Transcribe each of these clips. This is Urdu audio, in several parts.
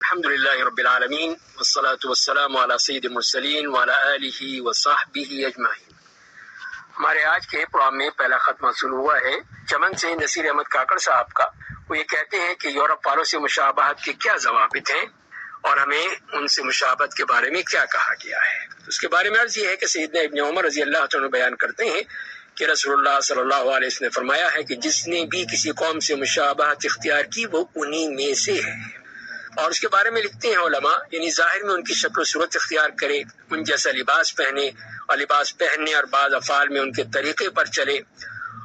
الحمدللہ رب العالمین والصلاة والسلام علی سید المرسلین وعلی آلہ وصحبہ اجمعین۔ ہمارے آج کے پروگرام میں پہلا خط موصول ہوا ہے چمن سے نصیر احمد کاکڑ صاحب کا۔ وہ یہ کہتے ہیں کہ یورپ والوں سے مشابہت کے کیا ضوابط ہیں اور ہمیں ان سے مشابہت کے بارے میں کیا کہا گیا ہے۔ اس کے بارے میں عرض یہ ہے کہ سیدنا ابن عمر رضی اللہ عنہ بیان کرتے ہیں کہ رسول اللہ صلی اللہ علیہ وسلم نے فرمایا ہے کہ جس نے بھی کسی قوم سے مشابہت اختیار کی وہ انہی میں سے ہے۔ اور اس کے بارے میں لکھتے ہیں علماء، یعنی ظاہر میں ان کی شکل و صورت اختیار کرے، ان جیسا لباس پہنے اور لباس پہننے اور بعض افعال میں ان کے طریقے پر چلے۔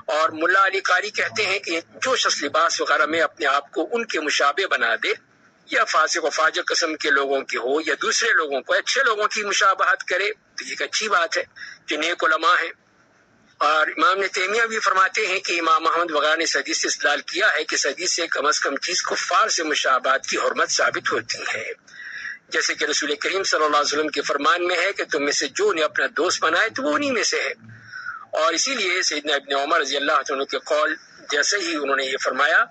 اور ملا علی قاری کہتے ہیں کہ جو شخص لباس وغیرہ میں اپنے آپ کو ان کے مشابہ بنا دے، یا فاسق و فاجر قسم کے لوگوں کی ہو یا دوسرے لوگوں کو اچھے لوگوں کی مشابہت کرے، تو یہ ایک اچھی بات ہے جو نیک علماء ہیں۔ اور امام نے تیمیہ بھی فرماتے ہیں کہ امام محمد وغیرہ نے اس حدیث سے استدلال کیا ہے کہ اس حدیث سے کم از کم چیز کفار سے مشابہت کی حرمت ثابت ہوتی ہے، جیسے کہ رسول کریم صلی اللہ علیہ وسلم کے فرمان میں ہے کہ تم میں سے جو نے اپنا دوست بنائے تو وہ انہی میں سے ہے۔ اور اسی لیے سیدنا ابن عمر رضی اللہ عنہ کے قول جیسے ہی انہوں نے یہ فرمایا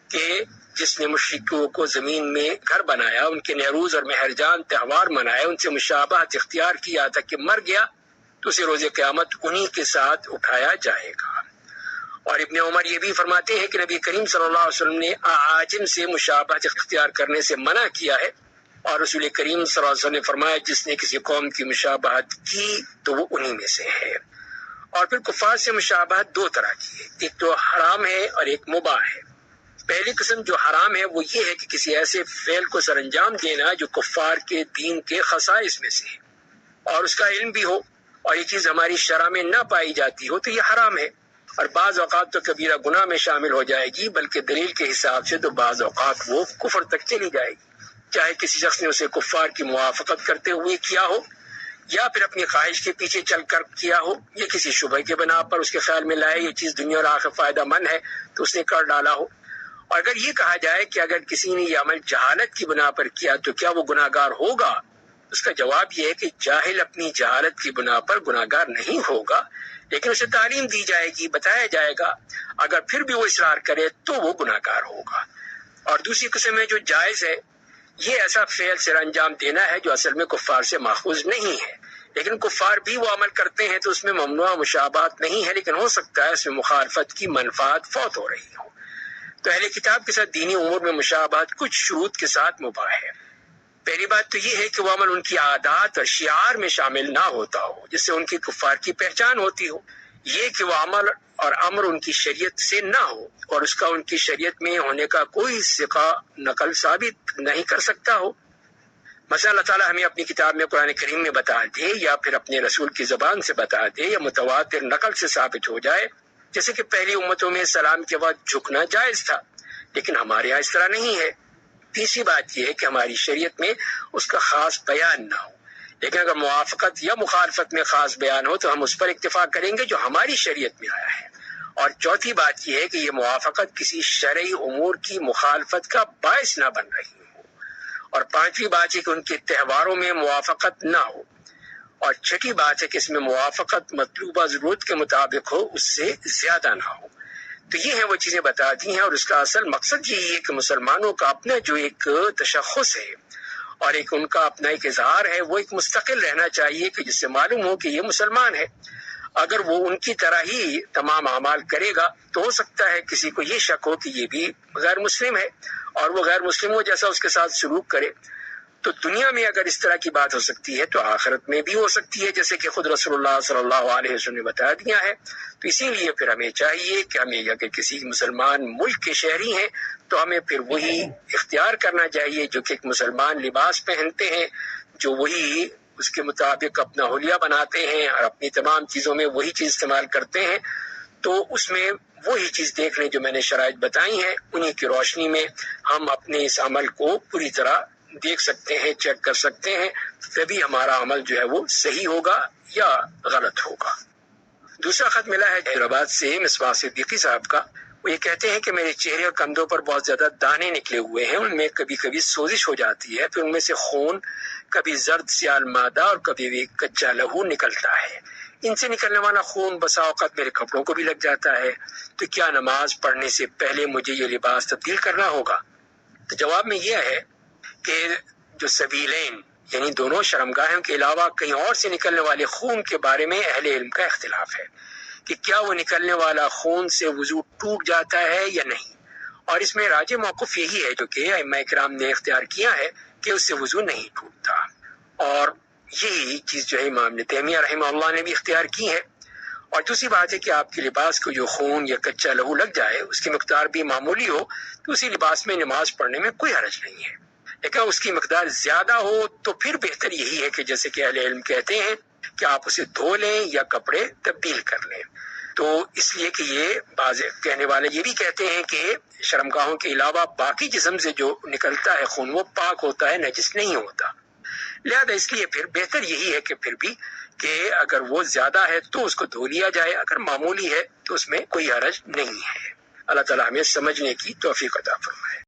کہ جس نے مشرکوں کو زمین میں گھر بنایا، ان کے نیروز اور مہرجان تہوار منائے، ان سے مشابہت اختیار کیا تک کہ مر گیا، تو اسے روز قیامت انہی کے ساتھ اٹھایا جائے گا۔ اور ابن عمر یہ بھی فرماتے ہیں کہ نبی کریم صلی اللہ علیہ وسلم نے اعاجم سے مشابہت اختیار کرنے سے منع کیا ہے، اور رسول کریم صلی اللہ علیہ وسلم نے فرمایا جس نے کسی قوم کی مشابہت کی تو وہ انہی میں سے ہے۔ اور پھر کفار سے مشابہت دو طرح کی ہے، ایک تو حرام ہے اور ایک مباح ہے۔ پہلی قسم جو حرام ہے وہ یہ ہے کہ کسی ایسے فعل کو سر انجام دینا جو کفار کے دین کے خصائص میں سے ہے اور اس کا علم بھی ہو اور یہ چیز ہماری شرع میں نہ پائی جاتی ہو تو یہ حرام ہے، اور بعض اوقات تو کبیرہ گناہ میں شامل ہو جائے گی، بلکہ دلیل کے حساب سے تو بعض اوقات وہ کفر تک چلی جائے گی، چاہے کسی شخص نے اسے کفار کی موافقت کرتے ہوئے کیا ہو یا پھر اپنی خواہش کے پیچھے چل کر کیا ہو، یا کسی شبہ کے بنا پر اس کے خیال میں لائے یہ چیز دنیا اور آخرت فائدہ مند ہے تو اس نے کر ڈالا ہو۔ اور اگر یہ کہا جائے کہ اگر کسی نے یہ عمل جہالت کی بنا پر کیا تو کیا وہ گناہ گار ہوگا، اس کا جواب یہ ہے کہ جاہل اپنی جہالت کی بنا پر گناہ گار نہیں ہوگا، لیکن اسے تعلیم دی جائے گی، بتایا جائے گا، اگر پھر بھی وہ اصرار کرے تو وہ گناہ گار ہوگا۔ اور دوسری قسم ہے جو جائز ہے، یہ ایسا فعل سر انجام دینا ہے جو اصل میں کفار سے ماخوذ نہیں ہے، لیکن کفار بھی وہ عمل کرتے ہیں تو اس میں ممنوع مشابہت نہیں ہے، لیکن ہو سکتا ہے اس میں مخالفت کی منفعت فوت ہو رہی ہو۔ تو اہل کتاب کے ساتھ دینی امور میں مشابہت کچھ شروط کے ساتھ مباح ہے۔ پہلی بات تو یہ ہے کہ وہ عمل ان کی عادات اور شعار میں شامل نہ ہوتا ہو جس سے ان کی کفار کی پہچان ہوتی ہو، یہ کہ وہ عمل اور امر ان کی شریعت سے نہ ہو اور اس کا ان کی شریعت میں ہونے کا کوئی ثقہ نقل ثابت نہیں کر سکتا ہو۔ مثلا اللہ تعالیٰ ہمیں اپنی کتاب میں قرآن کریم میں بتا دے یا پھر اپنے رسول کی زبان سے بتا دے یا متواتر نقل سے ثابت ہو جائے، جیسے کہ پہلی امتوں میں سلام کے بعد جھکنا جائز تھا، لیکن ہمارے یہاں اس طرح نہیں ہے۔ تیسری بات یہ ہے کہ ہماری شریعت میں اس کا خاص بیان نہ ہو، لیکن اگر موافقت یا مخالفت میں خاص بیان ہو تو ہم اس پر اکتفا کریں گے جو ہماری شریعت میں آیا ہے۔ اور چوتھی بات یہ ہے کہ یہ موافقت کسی شرعی امور کی مخالفت کا باعث نہ بن رہی ہو۔ اور پانچویں بات یہ کہ ان کے تہواروں میں موافقت نہ ہو۔ اور چھٹی بات ہے کہ اس میں موافقت مطلوبہ ضرورت کے مطابق ہو، اس سے زیادہ نہ ہو۔ تو یہ ہیں وہ چیزیں بتا دی ہیں، اور اس کا اصل مقصد یہی ہے کہ مسلمانوں کا اپنا جو ایک تشخص ہے اور ایک ان کا اپنا ایک اظہار ہے وہ ایک مستقل رہنا چاہیے کہ جس سے معلوم ہو کہ یہ مسلمان ہے۔ اگر وہ ان کی طرح ہی تمام اعمال کرے گا تو ہو سکتا ہے کسی کو یہ شک ہو کہ یہ بھی غیر مسلم ہے اور وہ غیر مسلموں جیسا اس کے ساتھ سلوک کرے۔ تو دنیا میں اگر اس طرح کی بات ہو سکتی ہے تو آخرت میں بھی ہو سکتی ہے، جیسے کہ خود رسول اللہ صلی اللہ علیہ وسلم نے بتا دیا ہے۔ تو اسی لیے پھر ہمیں چاہیے کہ ہمیں اگر کسی مسلمان ملک کے شہری ہیں تو ہمیں پھر وہی اختیار کرنا چاہیے جو کہ ایک مسلمان لباس پہنتے ہیں، جو وہی اس کے مطابق اپنا حلیہ بناتے ہیں اور اپنی تمام چیزوں میں وہی چیز استعمال کرتے ہیں۔ تو اس میں وہی چیز دیکھ لیں جو میں نے شرائط بتائی ہیں، انہی کی روشنی میں ہم اپنے اس عمل کو پوری طرح دیکھ سکتے ہیں، چیک کر سکتے ہیں، تبھی ہمارا عمل جو ہے وہ صحیح ہوگا یا غلط ہوگا۔ دوسرا خط ملا ہے حیدرآباد سے مصباح صدیقی صاحب کا۔ وہ یہ کہتے ہیں کہ میرے چہرے اور کندھوں پر بہت زیادہ دانے نکلے ہوئے ہیں، ان میں کبھی کبھی سوزش ہو جاتی ہے، پھر ان میں سے خون، کبھی زرد سیال مادہ اور کبھی بھی کچا لہو نکلتا ہے۔ ان سے نکلنے والا خون بسا اوقات میرے کپڑوں کو بھی لگ جاتا ہے، تو کیا نماز پڑھنے سے پہلے مجھے یہ لباس تبدیل کرنا ہوگا؟ تو جواب میں یہ ہے کہ جو سبیلین یعنی دونوں شرمگاہوں کے علاوہ کہیں اور سے نکلنے والے خون کے بارے میں اہل علم کا اختلاف ہے کہ کیا وہ نکلنے والا خون سے وضو ٹوٹ جاتا ہے یا نہیں، اور اس میں راجح موقف یہی ہے جو کہ ائمہ کرام نے اختیار کیا ہے کہ اس سے وضو نہیں ٹوٹتا، اور یہی چیز جو ہے امام ابن تیمیہ رحمہ اللہ نے بھی اختیار کی ہے۔ اور دوسری بات ہے کہ آپ کے لباس کو جو خون یا کچا لہو لگ جائے اس کی مقدار بھی معمولی ہو تو اسی لباس میں نماز پڑھنے میں کوئی حرج نہیں ہے، لیکن اس کی مقدار زیادہ ہو تو پھر بہتر یہی ہے کہ جیسے کہ اہل علم کہتے ہیں کہ آپ اسے دھو لیں یا کپڑے تبدیل کر لیں۔ تو اس لیے کہ یہ بعض کہنے والے یہ بھی کہتے ہیں کہ شرمگاہوں کے علاوہ باقی جسم سے جو نکلتا ہے خون وہ پاک ہوتا ہے، نجس نہیں ہوتا، لہذا اس لیے پھر بہتر یہی ہے کہ پھر بھی کہ اگر وہ زیادہ ہے تو اس کو دھو لیا جائے، اگر معمولی ہے تو اس میں کوئی حرج نہیں ہے۔ اللہ تعالیٰ ہمیں سمجھنے کی توفیق عطا فرمائے۔